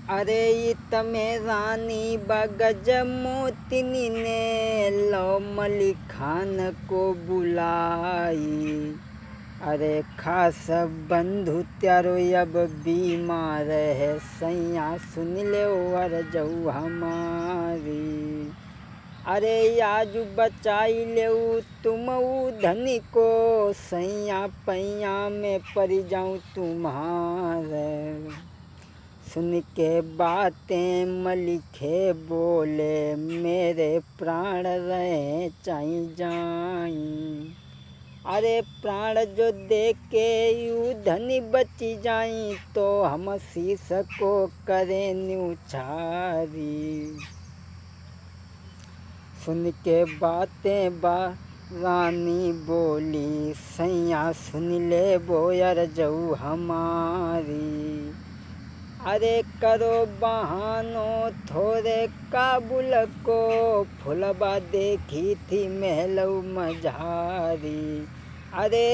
अरे तमे रानी बगज मोतिनी ने लो मलिक खान को बुलाई। अरे खास बंधु त्यारो अब बीमार है, सैया सुन ले वर जऊ हमारी। अरे आज बचाई ले तुम धनी को, सैया पैया में पड़ जाऊँ तुम्हारे। सुन के बातें मलिखे बोले, मेरे प्राण रहे चाई जाई। अरे प्राण जो दे के यू धनी बची जाई, तो हम शीश को करें न्यूछारी। सुन के बातें रानी बोली, सैया सुन ले बोयर जऊ हमारी। अरे करो बहानो थोड़े काबुल को, फुलबा देखी थी महलऊ मझारी। अरे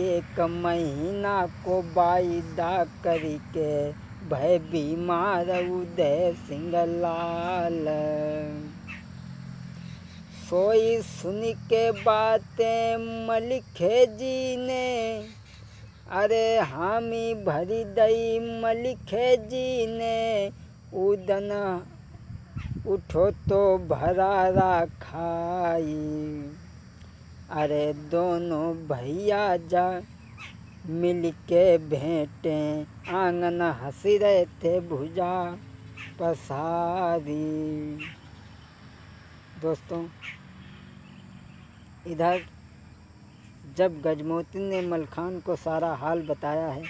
एक महीना को वायदा करके, भय बीमार उदय सिंह लाल। सोई सुन के बातें मलिखे जी ने, अरे हामी भरी दई मलिखे जी ने। उदन उठो तो भरारा खाई। अरे दोनों भैया जा मिल के भेंटे, आंगन हंसी रहे थे भुजा पसारी। दोस्तों, इधर जब गजमोती ने मलखान को सारा हाल बताया है,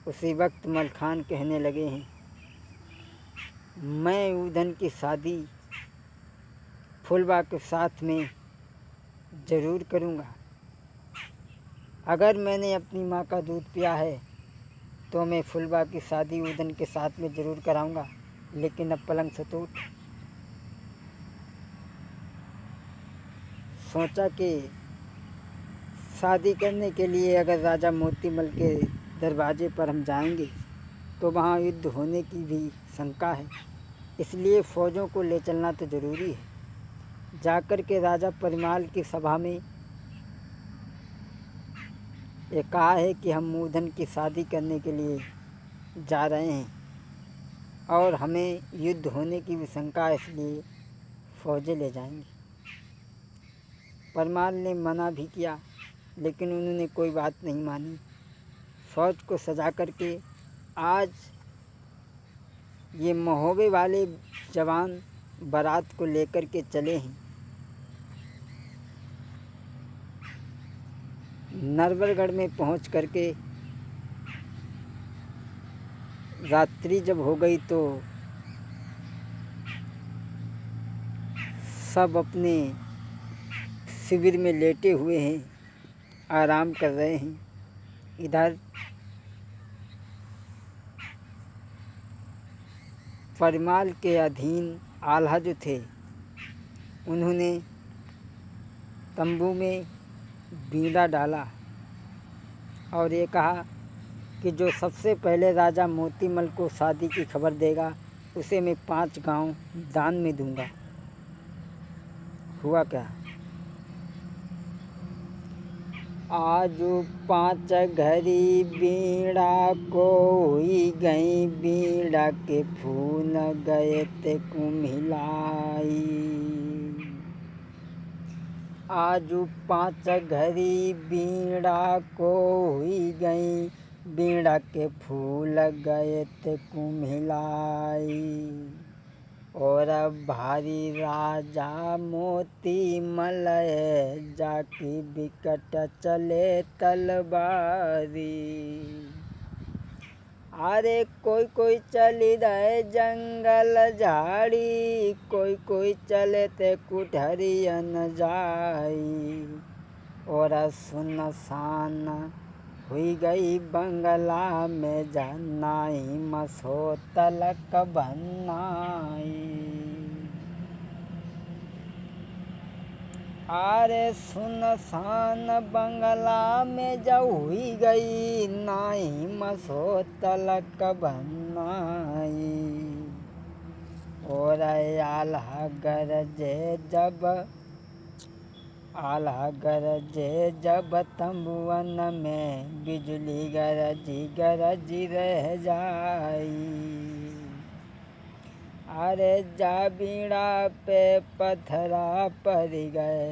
उसी वक्त मलखान कहने लगे हैं, मैं उदन की शादी फुलबा के साथ में ज़रूर करूँगा। अगर मैंने अपनी माँ का दूध पिया है तो मैं फुलबा की शादी उदन के साथ में ज़रूर कराऊँगा, लेकिन अब पलंग से तो उठ। सोचा कि शादी करने के लिए अगर राजा मोतीमल के दरवाजे पर हम जाएंगे तो वहाँ युद्ध होने की भी शंका है, इसलिए फ़ौजों को ले चलना तो ज़रूरी है। जाकर के राजा परिमाल की सभा में ये कहा है कि हम उदन की शादी करने के लिए जा रहे हैं और हमें युद्ध होने की भी शंका है, इसलिए फ़ौजें ले जाएंगे। परमाल ने मना भी किया, लेकिन उन्होंने कोई बात नहीं मानी। फ़ौज को सजा करके आज ये महोबे वाले जवान बारात को लेकर के चले हैं। नरवरगढ़ में पहुंच करके रात्रि जब हो गई तो सब अपने शिविर में लेटे हुए हैं, आराम कर रहे हैं। इधर परिमाल के अधीन आल्हा जो थे, उन्होंने तंबू में बीड़ा डाला और ये कहा कि जो सबसे पहले राजा मोतीमल को शादी की खबर देगा, उसे मैं 5 गांव दान में दूंगा। हुआ क्या? आज 5 घड़ी बीड़ा को हुई गई, बीड़ा के फूल गए ते कुम्हिलाई। आज 5 घड़ी बीड़ा को हुई गई, बीड़ा के फूल गए ते कुम्हिलाई। और भारी राजा मोतीमल जाकी बिकट चले तलवारी। अरे कोई चली रहे जंगल झाड़ी, कोई चले ते कुठरियन जाई। और सुनसान हुई गई बंगला में, जनाई मसो तलक भन्नाई। आरे सुनसान बंगला में जब हुई गई नाही मसो तलक बनाई। और आल्हा गरजे जब तंबुअन में बिजली गरजी रह जाई। अरे जा बीड़ा पे पत्थरा पड़ गए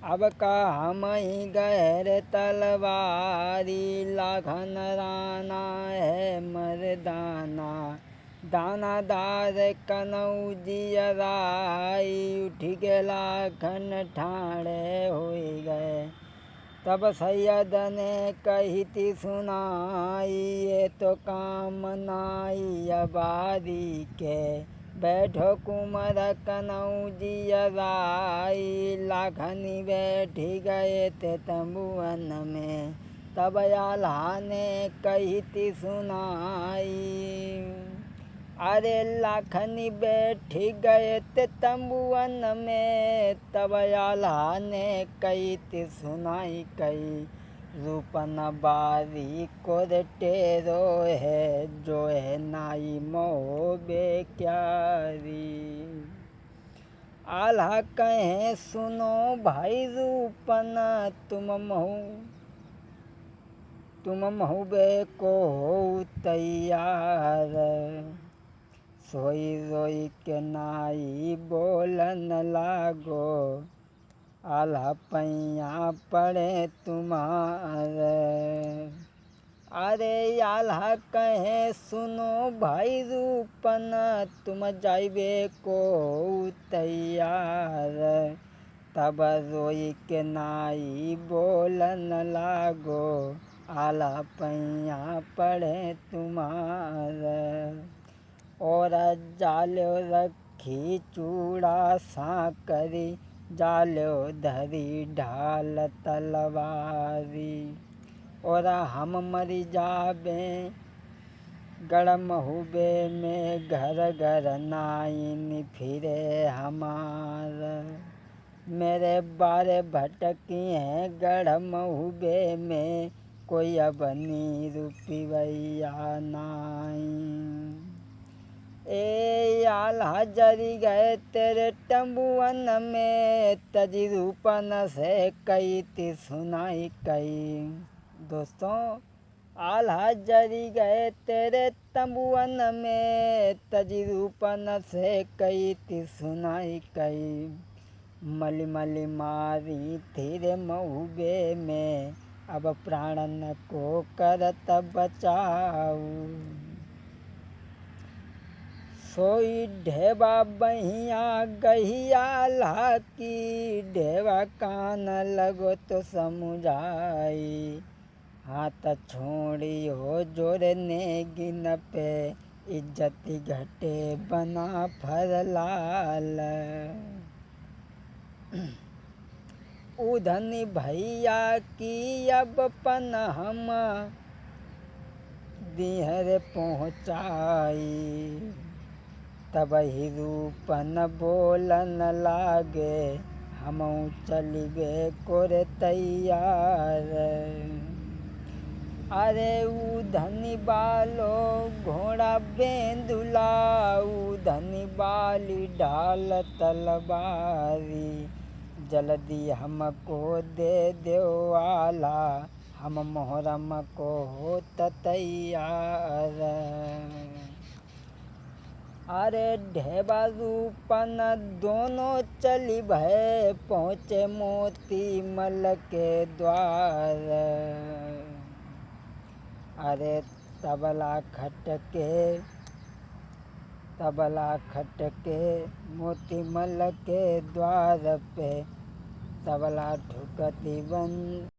अब का हम ही गहर तलवारी। लाखन राना है मर्दाना दानादार कनौजियराई। उठ के लाखन ठाणे हो गए तब सैयद ने कही थी सुनाई। ये तो काम नाई आबादी के बैठो कुंवर कनौजियराई। लाखनी बैठी गए थे तंबुअन में तब आल्हा ने कही थी सुनाई। अरे लाखनी बैठ गए थे तंबुअन में तब आल्हा ने कही थी सुनाई। कही रूपन बारी को टेरो है जो है नाई मोह बेक्यारी। आल्हा कहे सुनो भाई रूपन तुम महुबे को हो तैयार। सोई रोई के नाई बोलन लागो आल्हा पैया पड़े तुम्हारे। अरे आल्हा कहे सुनो भाई रूपन तुम जाइबे को तैयार। तब रोई के नाई बोलन लागो आल्हा पैया पड़े तुम्हारे। और जालो रखी चूड़ा साकरी जालो धरी ढाल तलवारी। और हम मरी जाबे गड़ महुबे में घर घर नाइन फिरे हमार। मेरे बारे भटकी हैं गढ़ महुबे में कोई अब नीर पिवैया नाई। ए आल्हा जरी गए तेरे तंबुअन में तजी रूपन से कही थी सुनाई। कही दोस्तों आल्हा जरी गए तेरे तंबुअन में तजी रूपन से कही थी सुनाई। कही मली मली मारी थी रे महुबे में अब प्राणन को करत बचाऊ। सोई ढेबा बहिया गहिया आल्हा की ढेबा कान लगो तो समुझाई। हाथ छोड़ी हो जोड़ने गिन पे इज्जती घटे बना फरलाल। उधनी भैया की अब पन हम दिहर पहुँचाई। तब ही रूपन बोलन लागे हमऊ चलिबे कोरे तैयार। अरे उधनी बालो घोड़ा बेंदुला उधनी बाली ढाल तलवारी। जल्दी हमको दे दो आल्हा हम मोहरम को होत तैयार। अरे ढेबा रूपन दोनों चली भय पहुँचे मोती मल के द्वार। अरे तबला खटके मोती मल के द्वार पे तबला ठुकती बंद